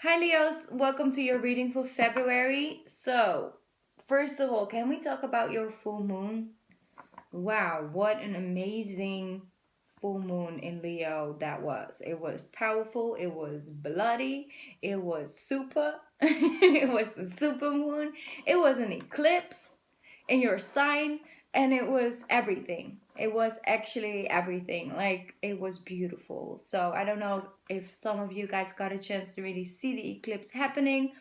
Hi Leos, welcome to your reading for February. So, first of all, can we talk about your full moon? Wow, what an amazing full moon in Leo that was. It was powerful, it was bloody, it was super, it was a super moon, it was an eclipse in your sign, and it was everything. It was actually everything. Like, it was beautiful. So, I don't know if some of you guys got a chance to really see the eclipse happening.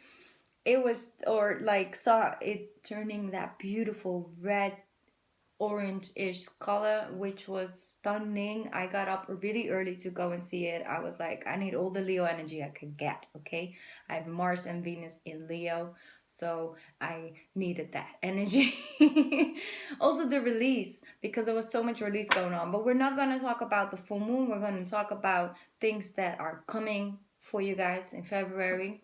It was, or like, saw it turning that beautiful red orange-ish color, which was stunning. I got up really early to go and see it. I was like, I need all the Leo energy I could get. Okay, I have Mars and Venus in Leo, so I needed that energy. Also the release, because there was so much release going on. But we're not going to talk about the full moon. We're going to talk about things that are coming for you guys in February.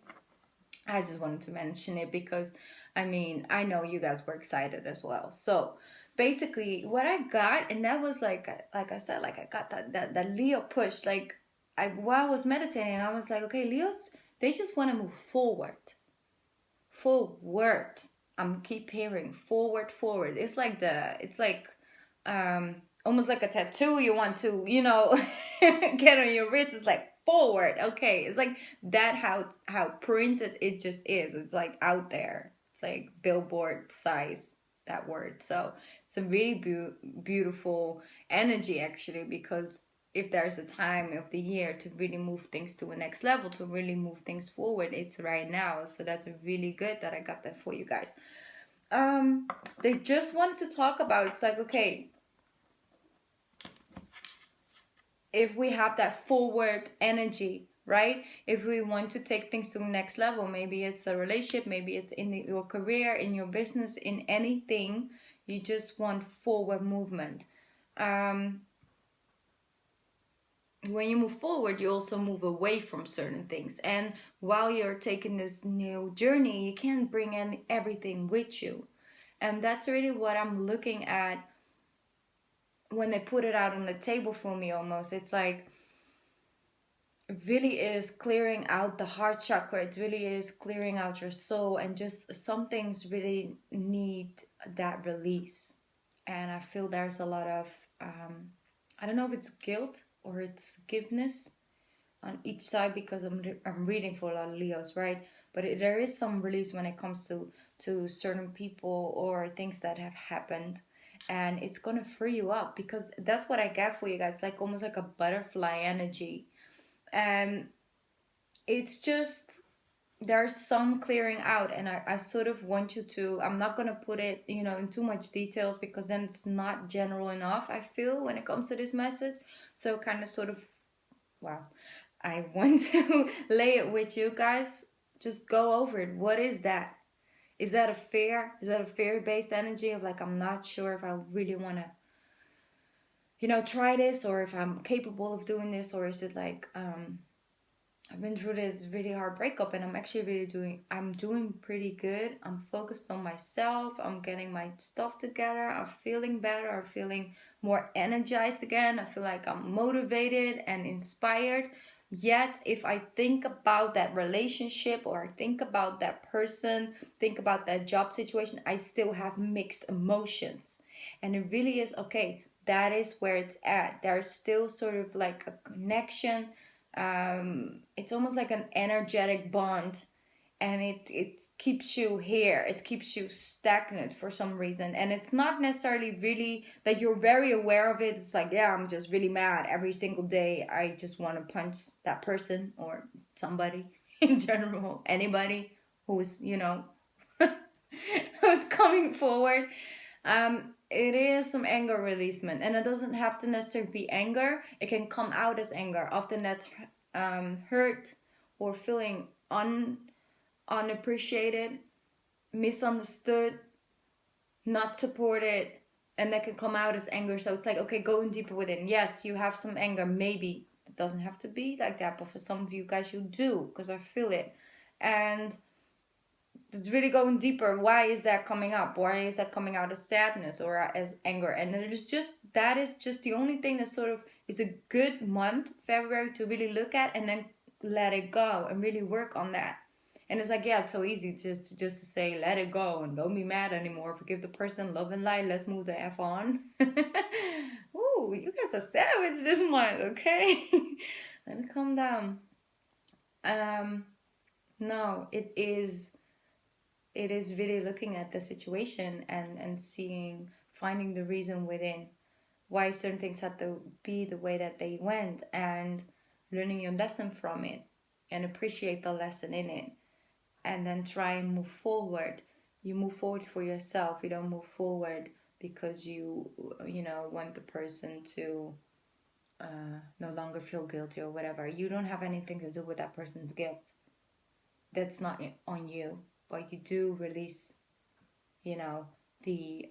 I just wanted to mention it because I know you guys were excited as well. So basically what I got, and that was like I said, like I got that Leo push. Like while I was meditating, I was like, okay, Leos, they just want to move forward. Forward. I'm keep hearing forward, forward. It's like um almost like a tattoo you want to, get on your wrist. It's like forward. Okay. It's like that how printed it just is. It's like out there. It's like billboard size, that word. So it's a really beautiful energy actually, because if there's a time of the year to really move things to a next level, to really move things forward, it's right now. So that's really good that I got that for you guys. um they just wanted to talk about, it's like, okay, if we have that forward energy, right? If we want to take things to the next level, maybe it's a relationship, maybe it's in your career, in your business, in anything, you just want forward movement. um when you move forward, you also move away from certain things. And while you're taking this new journey, you can't bring in everything with you. And that's really what I'm looking at when they put it out on the table for me almost. It's like, it really is clearing out the heart chakra. It really is clearing out your soul. And just some things really need that release. And I feel there's a lot of, I don't know if it's guilt or it's forgiveness on each side, because I'm reading for a lot of Leos, right? But there is some release when it comes to certain people or things that have happened, and it's gonna free you up, because that's what I get for you guys, like almost like a butterfly energy. And it's just, there's some clearing out, and I sort of want you to, I'm not gonna put it, in too much details, because then it's not general enough, I feel, when it comes to this message. So kind of sort of, wow, I want to lay it with you guys. Just go over it. What is that? Is that a fear? Is that a fear-based energy of like, I'm not sure if I really want to, try this, or if I'm capable of doing this? Or is it like, I've been through this really hard breakup, and I'm doing pretty good. I'm focused on myself. I'm getting my stuff together. I'm feeling better. I'm feeling more energized again. I feel like I'm motivated and inspired. Yet, if I think about that relationship, or I think about that person, think about that job situation, I still have mixed emotions. And it really is okay. That is where it's at. There's still sort of like a connection. It's almost like an energetic bond, and it keeps you here, it keeps you stagnant for some reason. And it's not necessarily really that you're very aware of it. It's like, yeah, I'm just really mad every single day, I just want to punch that person or somebody in general, anybody who's who's coming forward. It is some anger releasement, and it doesn't have to necessarily be anger. It can come out as anger. Often that's hurt, or feeling unappreciated, misunderstood, not supported, and that can come out as anger. So it's like, okay, going deeper within. Yes, you have some anger. Maybe it doesn't have to be like that, but for some of you guys, you do, because I feel it. And it's really going deeper. Why is that coming up? Why is that coming out as sadness or as anger? And that is just the only thing that sort of is a good month, February, to really look at, and then let it go and really work on that. And it's like, yeah, it's so easy just to say, let it go and don't be mad anymore. Forgive the person, love and light. Let's move the F on. Ooh, you guys are savage this month, okay? Let me calm down. No, it is really looking at the situation and seeing, finding the reason within why certain things had to be the way that they went, and learning your lesson from it and appreciate the lesson in it, and then try and move forward. You move forward for yourself. You don't move forward because you know, want the person to no longer feel guilty or whatever. You don't have anything to do with that person's guilt. That's not on you. But you do release, you know, the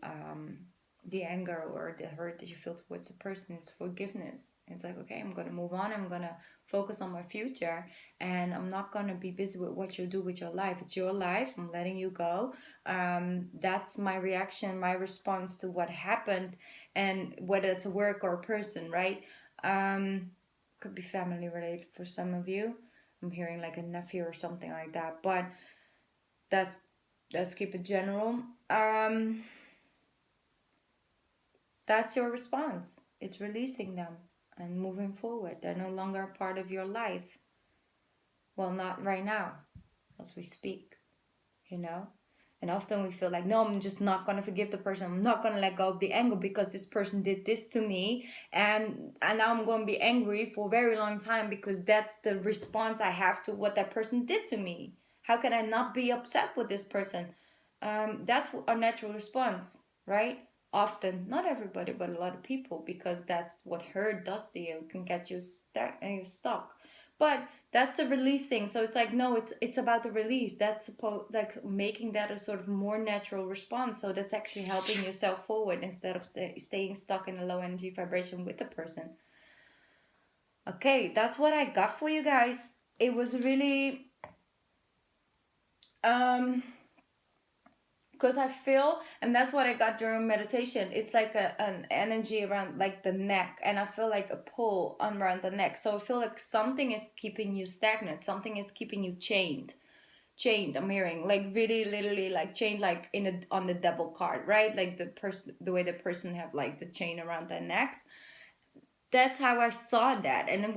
anger or the hurt that you feel towards the person. Is forgiveness. It's like, okay, I'm gonna move on. I'm gonna focus on my future, and I'm not gonna be busy with what you do with your life. It's your life. I'm letting you go. That's my reaction, my response to what happened, and whether it's a work or a person, right? Could be family related for some of you. I'm hearing like a nephew or something like that, but that's let's keep it general. That's your response. It's releasing them and moving forward. They're no longer a part of your life. Well, not right now, as we speak, you know? And often we feel like, no, I'm just not going to forgive the person. I'm not going to let go of the anger because this person did this to me. And now I'm going to be angry for a very long time because that's the response I have to what that person did to me. How can I not be upset with this person? That's our natural response, right? Often, not everybody, but a lot of people, because that's what hurt does to you. It can get you stuck and you're stuck. But that's the releasing. So it's like, no, it's about the release. That's supposed like making that a sort of more natural response. So that's actually helping yourself forward instead of staying stuck in a low energy vibration with the person. Okay, that's what I got for you guys. It was really because I feel, and that's what I got during meditation, it's like an energy around like the neck, and I feel like a pull around the neck. So I feel like something is keeping you stagnant, something is keeping you chained. I'm hearing like really literally like chained, like on the double card, right? Like the way the person have like the chain around their necks. That's how I saw that, and it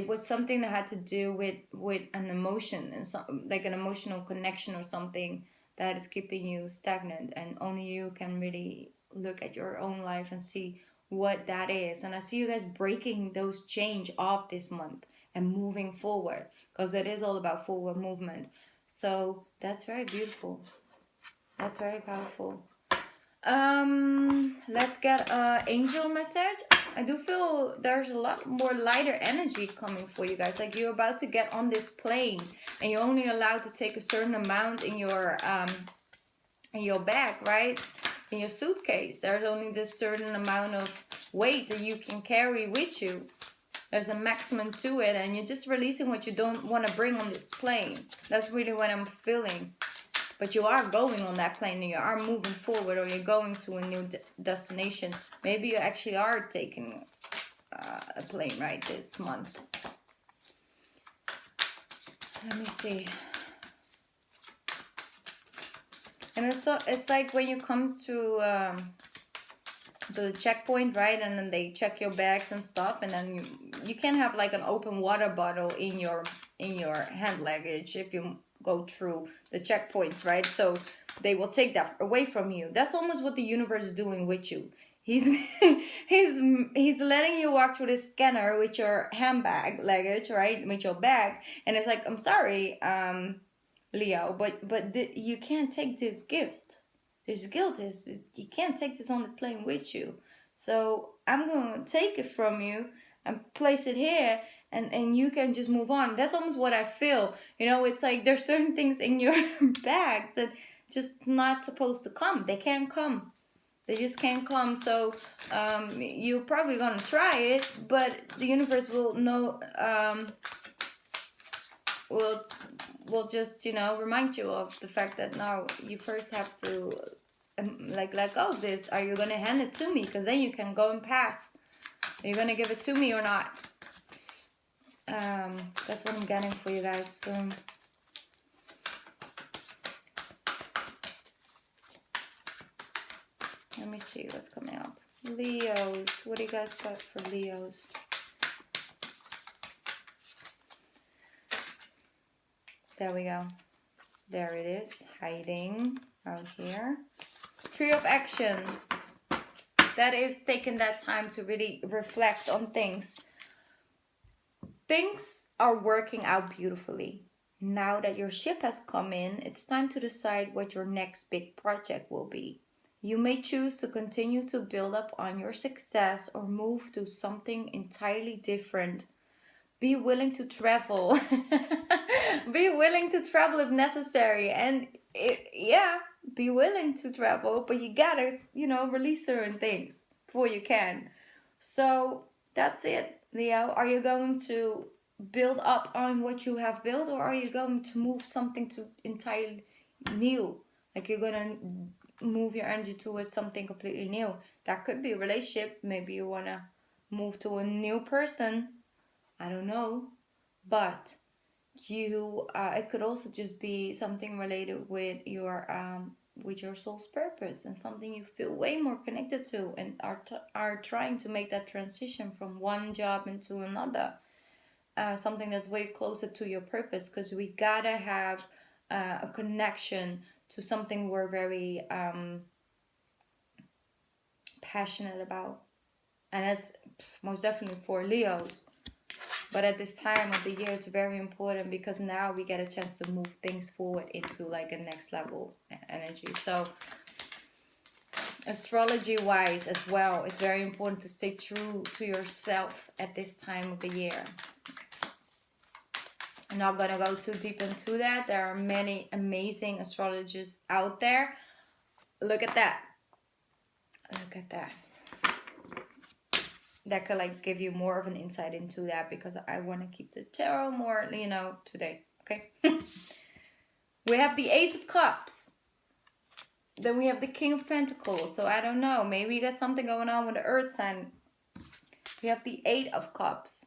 was something that had to do with an emotion and some like an emotional connection or something that is keeping you stagnant, and only you can really look at your own life and see what that is. And I see you guys breaking those chains off this month and moving forward, because it is all about forward movement. So that's very beautiful. That's very powerful. Let's get a angel message. I do feel there's a lot more lighter energy coming for you guys. Like you're about to get on this plane, and you're only allowed to take a certain amount in your bag, right? In your suitcase. There's only this certain amount of weight that you can carry with you. There's a maximum to it, and you're just releasing what you don't want to bring on this plane. That's really what I'm feeling. But you are going on that plane, and you are moving forward, or you're going to a new destination. Maybe you actually are taking a plane ride this month. Let me see. And it's like when you come to the checkpoint, right? And then they check your bags and stuff, and then you can have like an open water bottle in your hand luggage if you go through the checkpoints, right? So they will take that away from you. That's almost what the universe is doing with you. He's letting you walk through the scanner with your handbag luggage, right? With your bag, and it's like, I'm sorry, Leo, but you can't take this gift. This guilt is, you can't take this on the plane with you. So I'm going to take it from you and place it here, and you can just move on. That's almost what I feel. You know, it's like there's certain things in your bags that just not supposed to come. They can't come. They just can't come. So you're probably going to try it, but the universe will know, will just, you know, remind you of the fact that now you first have to like let go of this. Are you going to hand it to me? Because then you can go and pass. Are you going to give it to me or not? That's what I'm getting for you guys. So let me see what's coming up. Leos. What do you guys got for Leos? There we go. There it is. Hiding out here. Tree of Action. That is taking that time to really reflect on things. Things are working out beautifully. Now that your ship has come in, it's time to decide what your next big project will be. You may choose to continue to build up on your success or move to something entirely different. Be willing to travel. Be willing to travel if necessary. And be willing to travel, but you gotta, release certain things before you can. So that's it, Leo. Are you going to build up on what you have built, or are you going to move something to entirely new? Like you're gonna move your energy towards something completely new. That could be a relationship. Maybe you wanna move to a new person. I don't know, but it could also just be something related with your soul's purpose and something you feel way more connected to and are trying to make that transition from one job into another. Something that's way closer to your purpose, because we gotta have a connection to something we're very passionate about, and that's most definitely for Leos. But at this time of the year, it's very important because now we get a chance to move things forward into like a next level energy. So astrology wise as well, it's very important to stay true to yourself at this time of the year. I'm not going to go too deep into that. There are many amazing astrologers out there. Look at that. Look at that. That could like give you more of an insight into that, because I want to keep the tarot more, today. Okay. We have the Ace of Cups. Then we have the King of Pentacles. So I don't know. Maybe you got something going on with the Earth sign. We have the Eight of Cups.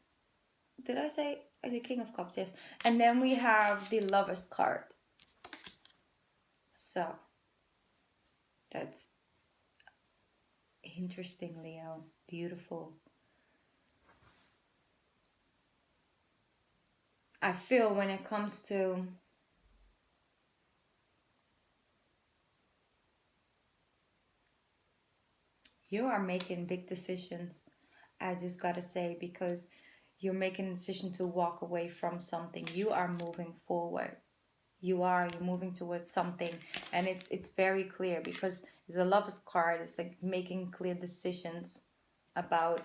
Did I say the King of Cups? Yes. And then we have the Lover's card. So that's interesting, Leo. Beautiful. I feel when it comes to you are making big decisions, I just gotta say, because you're making a decision to walk away from something. You are moving forward. You're moving towards something, and it's very clear, because the Lover's card is like making clear decisions about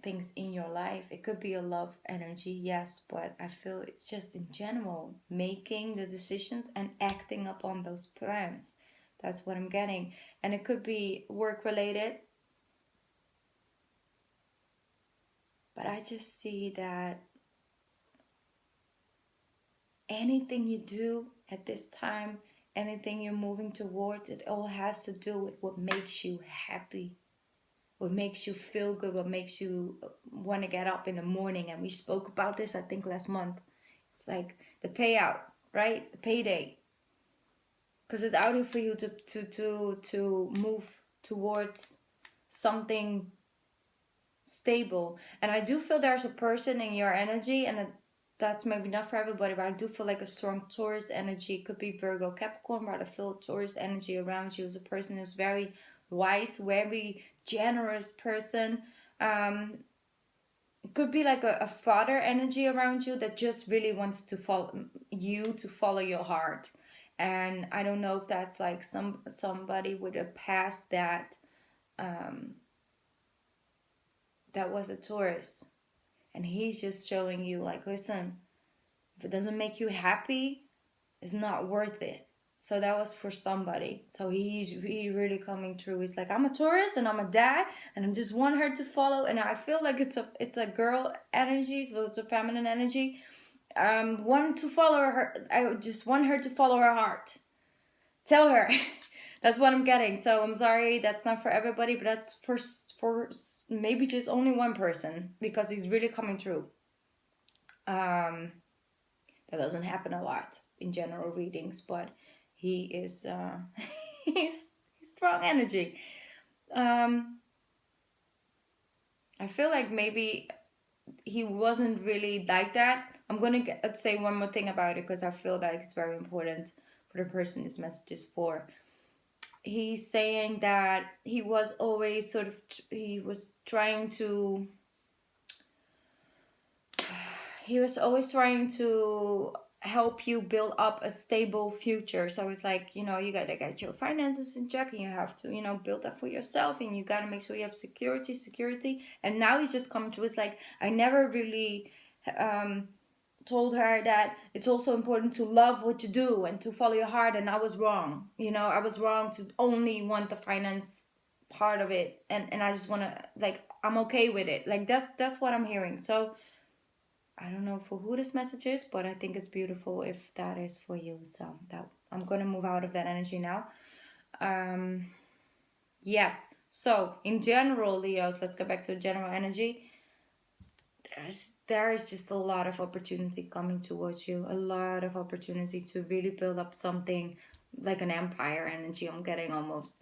things in your life. It could be a love energy, yes, but I feel it's just in general making the decisions and acting upon those plans. That's what I'm getting. And it could be work related, but I just see that anything you do at this time, anything you're moving towards, it all has to do with what makes you happy, what makes you feel good, what makes you want to get up in the morning. And we spoke about this, I think, last month. It's like the payout, right? The payday. Because it's out here for you to move towards something stable. And I do feel there's a person in your energy, and that's maybe not for everybody, but I do feel like a strong Taurus energy. It could be Virgo, Capricorn, but I feel Taurus energy around you as a person who's very wise, very generous person. It could be like a father energy around you that just really wants to follow your heart. And I don't know if that's like somebody with a past that was a Taurus, and he's just showing you like, listen, if it doesn't make you happy, it's not worth it. So that was for somebody. So he's really coming through. He's like, I'm a Taurus and I'm a dad, and I just want her to follow. And I feel like it's a girl energy, so it's a feminine energy. Want to follow her. I just want her to follow her heart. Tell her That's what I'm getting. So I'm sorry, that's not for everybody, but that's for maybe just only one person, because he's really coming through. That doesn't happen a lot in general readings, but he is he's strong energy. I feel like maybe he wasn't really like that. I'm gonna say one more thing about it, because I feel like it's very important for the person this message is for. He's saying that he was always sort of he was always trying to help you build up a stable future. So it's like, you gotta get your finances in check, and you have to, build that for yourself, and you gotta make sure you have security. And now he's just coming to us like, I never really told her that it's also important to love what you do and to follow your heart, and I was wrong. I was wrong to only want the finance part of it, and I just want to, like, I'm okay with it. Like, that's what I'm hearing. So I don't know for who this message is, but I think it's beautiful if that is for you. So that I'm gonna move out of that energy now. Yes. So in general, Leos, let's go back to general energy. There is just a lot of opportunity coming towards you. A lot of opportunity to really build up something like an empire energy. I'm getting almost.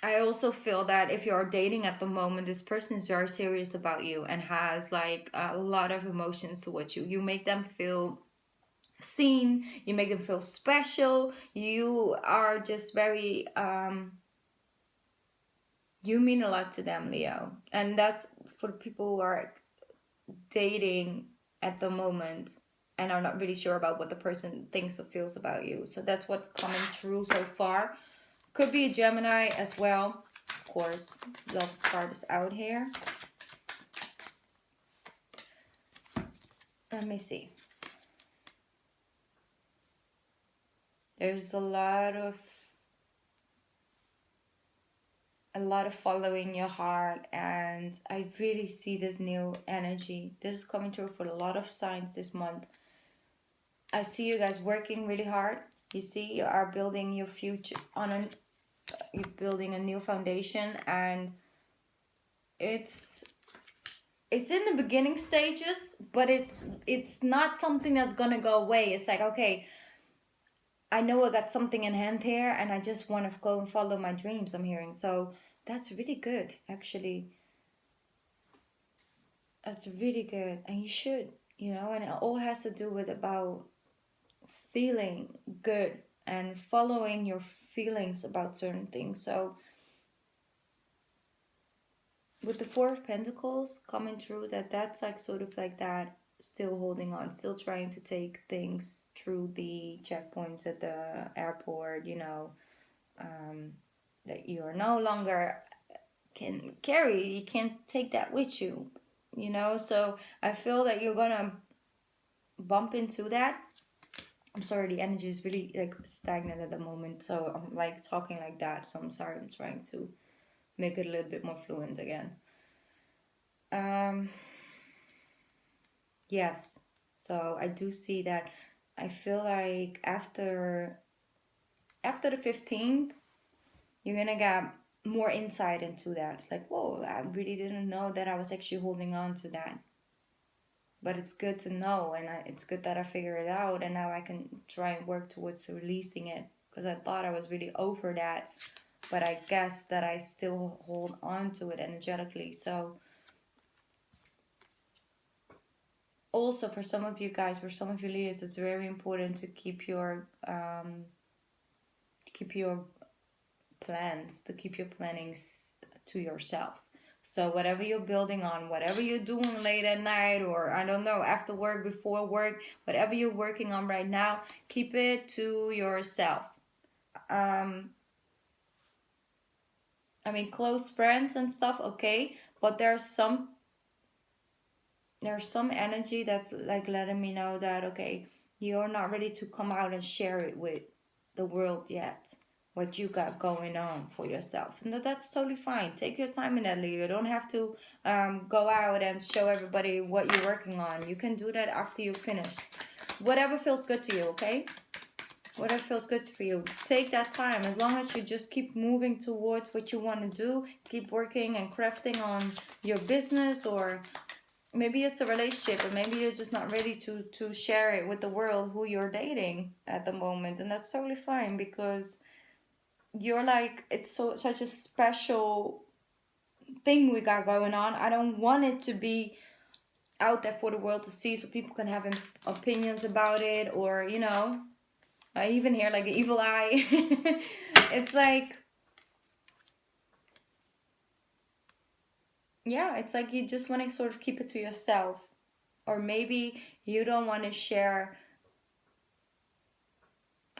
I also feel that if you're dating at the moment, this person is very serious about you and has like a lot of emotions towards you. You make them feel seen, you make them feel special. You are just very you mean a lot to them, Leo. And that's for the people who are dating at the moment and are not really sure about what the person thinks or feels about you. So that's what's coming through so far. Could be a Gemini as well. Of course, Love's card is out here. Let me see. There's a lot of following your heart, and I really see this new energy. This is coming through for a lot of signs this month. I see you guys working really hard. You see, you are building your future you're building a new foundation, and it's in the beginning stages, but it's not something that's gonna go away. It's like, okay, I know I got something in hand here, and I just want to go and follow my dreams, I'm hearing. So that's really good, actually. That's really good, and you should, and it all has to do with about feeling good and following your feelings about certain things. So with the Four of Pentacles coming through, that's like sort of like that, still holding on, still trying to take things through the checkpoints at the airport, that you are no longer can carry, you can't take that with you, so I feel that you're gonna bump into that. I'm sorry, the energy is really like stagnant at the moment, so I'm like talking like that, so I'm sorry. I'm trying to make it a little bit more fluent again. Yes, so I do see that. I feel like after the 15th, you're gonna get more insight into that. It's like, whoa, I really didn't know that I was actually holding on to that. But it's good to know, and it's good that I figured it out, and now I can try and work towards releasing it, because I thought I was really over that, but I guess that I still hold on to it energetically. So also for some of you guys, for some of you Leos, it's very important to keep your plans, to keep your plannings to yourself. So whatever you're building on, whatever you're doing late at night, or I don't know, after work, before work, whatever you're working on right now, keep it to yourself. I mean, close friends and stuff, okay, but there's some energy that's like letting me know that, okay, you're not ready to come out and share it with the world yet, what you got going on for yourself. And that's totally fine. Take your time in that, Leo. You don't have to go out and show everybody what you're working on. You can do that after you finish. Whatever feels good to you, okay? whatever feels good for you. Take that time. As long as you just keep moving towards what you want to do, keep working and crafting on your business, or maybe it's a relationship, or maybe you're just not ready to share it with the world who you're dating at the moment, and that's totally fine, because you're like, it's such a special thing we got going on. I don't want it to be out there for the world to see, so people can have opinions about it, or I even hear like an evil eye. It's like, yeah, it's like you just want to sort of keep it to yourself, or maybe you don't want to share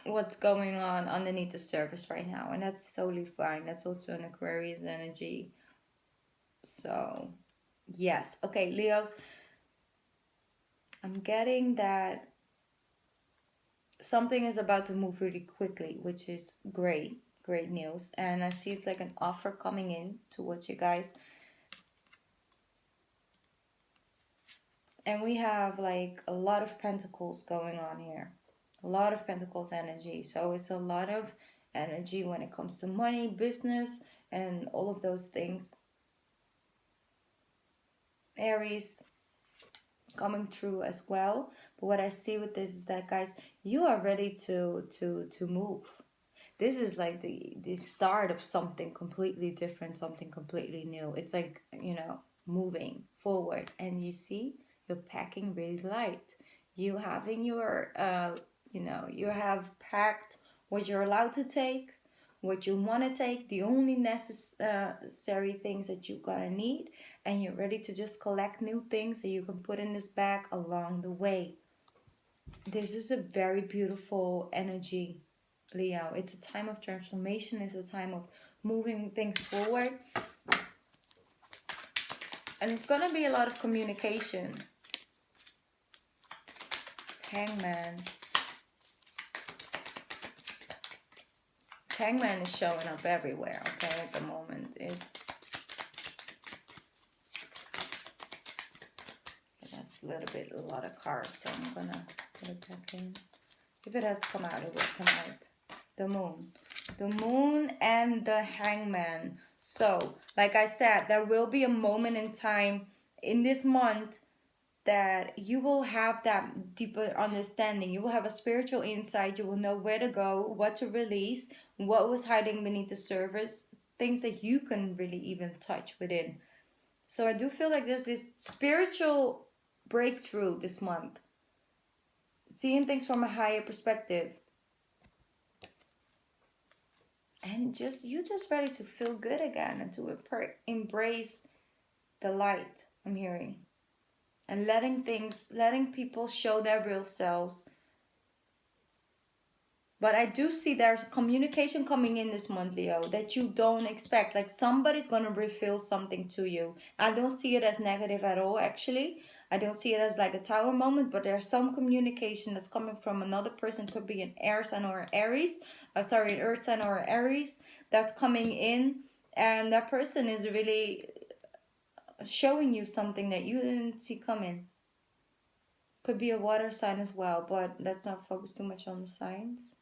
what's going on underneath the surface right now, and that's totally fine. That's also an Aquarius energy. So yes, okay, Leos, I'm getting that something is about to move really quickly, which is great news. And I see it's like an offer coming in towards you guys. And we have like a lot of pentacles going on here. A lot of pentacles energy. So it's a lot of energy when it comes to money, business, and all of those things. Aries coming through as well. But what I see with this is that, guys, you are ready to move. This is like the start of something completely different, something completely new. It's like, moving forward. And you see, you're packing really light. You having your you have packed what you're allowed to take, what you want to take, the only necessary things that you're gonna need, and you're ready to just collect new things that you can put in this bag along the way. This is a very beautiful energy, Leo. It's a time of transformation. It's a time of moving things forward. And it's going to be a lot of communication. It's Hangman. Hangman is showing up everywhere, okay, at the moment. That's a lot of cards, so I'm going to put it back in. If it has come out, it will come out. The moon. The moon and the Hangman. So, like I said, there will be a moment in time in this month that you will have that deeper understanding. You will have a spiritual insight. You will know where to go, what to release, what was hiding beneath the surface, things that you can really even touch within. So I do feel like there's this spiritual breakthrough this month. Seeing things from a higher perspective. And you're just ready to feel good again and to embrace the light, I'm hearing. And letting people show their real selves. But I do see there's communication coming in this month, Leo, that you don't expect. Like somebody's going to reveal something to you. I don't see it as negative at all, actually. I don't see it as like a tower moment, but there's some communication that's coming from another person. Could be an air sign or Aries. An earth sign or Aries that's coming in. And that person is really showing you something that you didn't see coming. Could be a water sign as well, but let's not focus too much on the signs.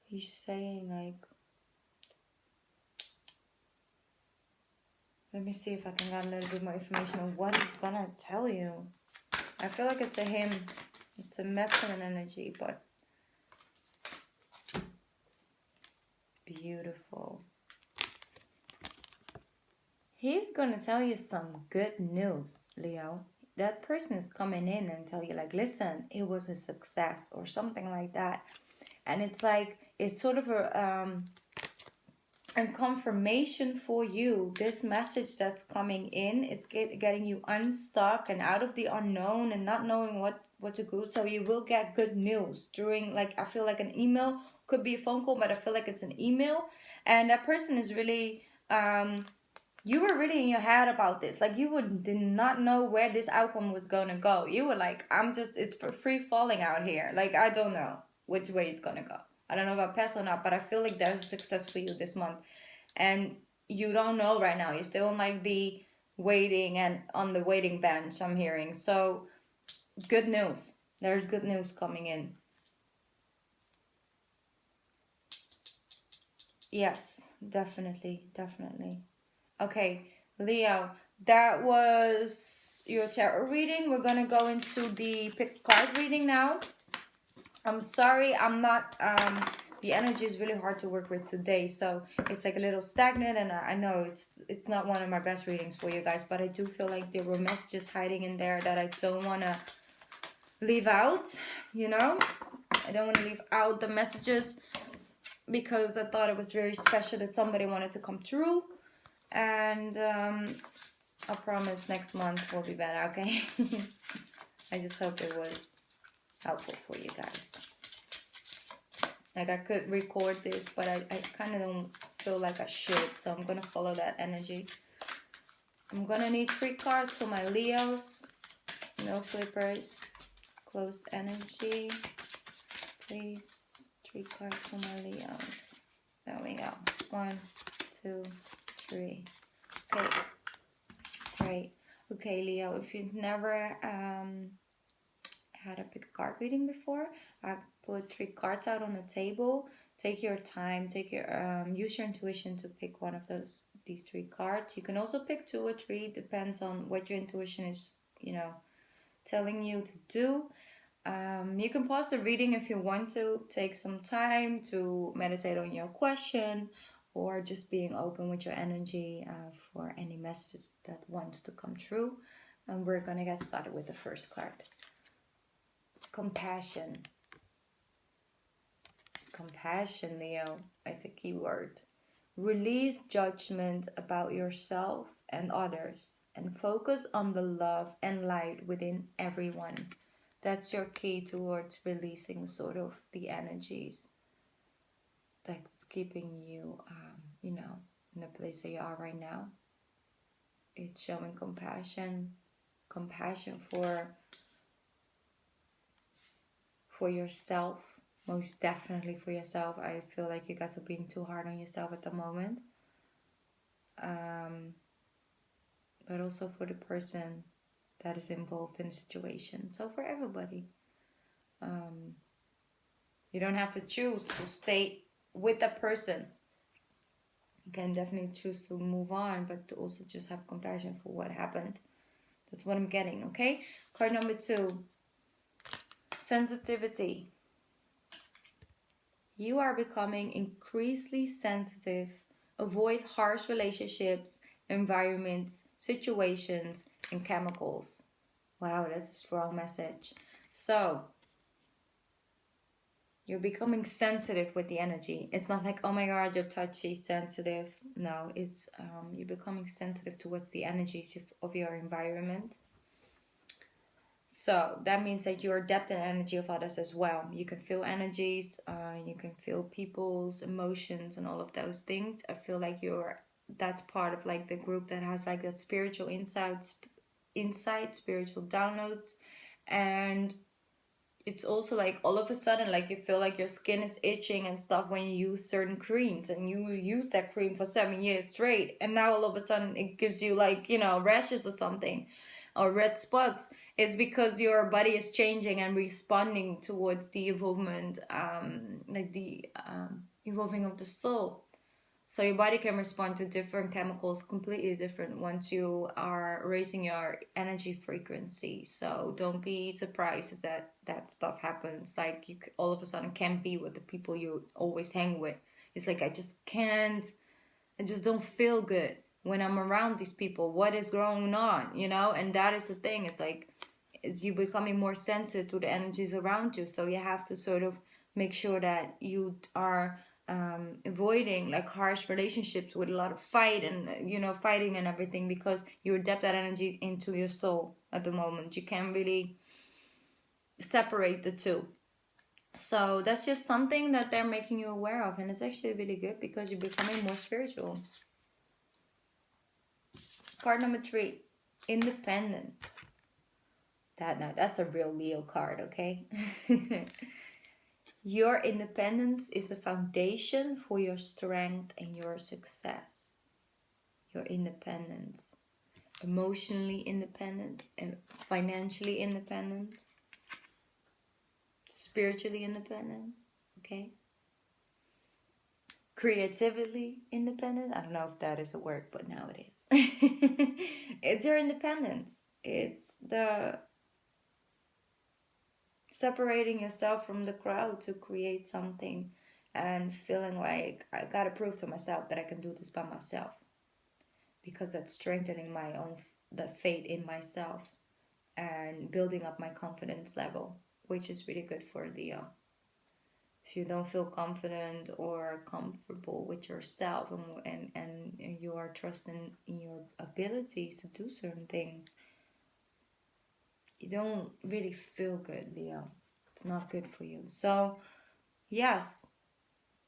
He's saying like, let me see if I can get a little bit more information on what he's gonna tell you. I feel like it's a him. It's a masculine energy, but beautiful. He's gonna tell you some good news, Leo. That person is coming in and tell you like, listen, it was a success or something like that. And it's like, it's sort of a confirmation for you. This message that's coming in is getting you unstuck and out of the unknown and not knowing what to do. So you will get good news during, like, I feel like an email, could be a phone call, but I feel like it's an email. And that person is really you were really in your head about this. Like did not know where this outcome was gonna go. You were like, it's for free falling out here. Like, I don't know which way it's gonna go. I don't know if I'll pass or not, but I feel like there's a success for you this month. And you don't know right now. You're still in like the waiting and on the waiting bench, I'm hearing. So good news. There's good news coming in. Yes, definitely, definitely. Okay, Leo, that was your tarot reading. We're gonna go into the pick card reading now. I'm sorry, I'm not. The energy is really hard to work with today, so it's like a little stagnant, and I know it's not one of my best readings for you guys, but I do feel like there were messages hiding in there that I don't wanna leave out. You know, I don't want to leave out the messages because I thought it was very special that somebody wanted to come through. And I promise next month will be better, okay? I just hope it was helpful for you guys. Like, I could record this, but I kind of don't feel like I should, so I'm going to follow that energy. I'm going to need 3 cards for my Leos. No flippers. Closed energy. Please. 3 cards for my Leos. There we go. 1, 2, 3. Okay. Great. Okay, Leo, if you've never had a pick a card reading before, I put 3 cards out on the table. Take your time. Take your use your intuition to pick one of these 3 cards. You can also pick 2 or 3. Depends on what your intuition is, telling you to do. You can pause the reading if you want to. Take some time to meditate on your question, or just being open with your energy for any message that wants to come true. And we're gonna get started with the first card. Compassion. Compassion, Leo, is a key word. Release judgment about yourself and others and focus on the love and light within everyone. That's your key towards releasing sort of the energies that's keeping you, in the place that you are right now. It's showing compassion for yourself, most definitely for yourself. I feel like you guys are being too hard on yourself at the moment. But also for the person that is involved in the situation. So for everybody. You don't have to choose to stay with that person. You can definitely choose to move on, but to also just have compassion for what happened. That's what I'm getting, okay? Card number 2. Sensitivity. You are becoming increasingly sensitive. Avoid harsh relationships, environments, situations, and chemicals. Wow, that's a strong message. So, you're becoming sensitive with the energy. It's not like, oh my god, you're touchy, sensitive. No, it's you're becoming sensitive towards the energies of your environment. So that means that you're depth and energy of others as well. You can feel energies, you can feel people's emotions and all of those things. I feel like that's part of like the group that has like that spiritual insight, spiritual downloads. And it's also like all of a sudden like you feel like your skin is itching and stuff when you use certain creams, and you use that cream for 7 years straight, and now all of a sudden it gives you like rashes or something, or red spots. It's because your body is changing and responding towards the evolvement, like the evolving of the soul. So your body can respond to different chemicals completely different once you are raising your energy frequency. So don't be surprised if that stuff happens. Like you all of a sudden can't be with the people you always hang with. It's like I just can't. I just don't feel good when I'm around these people. What is going on? And that is the thing. It's like is you becoming more sensitive to the energies around you. So you have to sort of make sure that you are avoiding like harsh relationships with a lot of fight and fighting and everything, because you adapt that energy into your soul at the moment. You can't really separate the two. So that's just something that they're making you aware of, and it's actually really good because you're becoming more spiritual. Card number 3, independent. That's a real Leo card, okay? Your independence is the foundation for your strength and your success. Your independence. Emotionally independent and financially independent. spiritually independent, okay? Creatively independent. I don't know if that is a word, but now it is. It's your independence. It's the separating yourself from the crowd to create something and feeling like I gotta prove to myself that I can do this by myself, because that's strengthening my own the faith in myself and building up my confidence level, which is really good for Leo. If you don't feel confident or comfortable with yourself, and you are trusting in your abilities to do certain things, you don't really feel good, Leo. It's not good for you. So yes,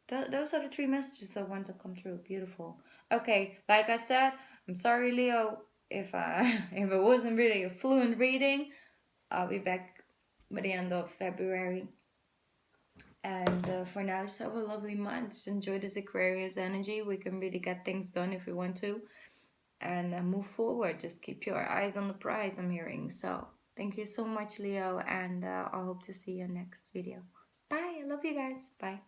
those are the three messages I want to come through. Beautiful. Okay, like I said, I'm sorry, Leo, if I if it wasn't really a fluent reading. I'll be back by the end of February. And for now, just have a lovely month. Just enjoy this Aquarius energy. We can really get things done if we want to, and move forward. Just keep your eyes on the prize, I'm hearing. So thank you so much, Leo, and I hope to see you next video. Bye. I love you guys. Bye.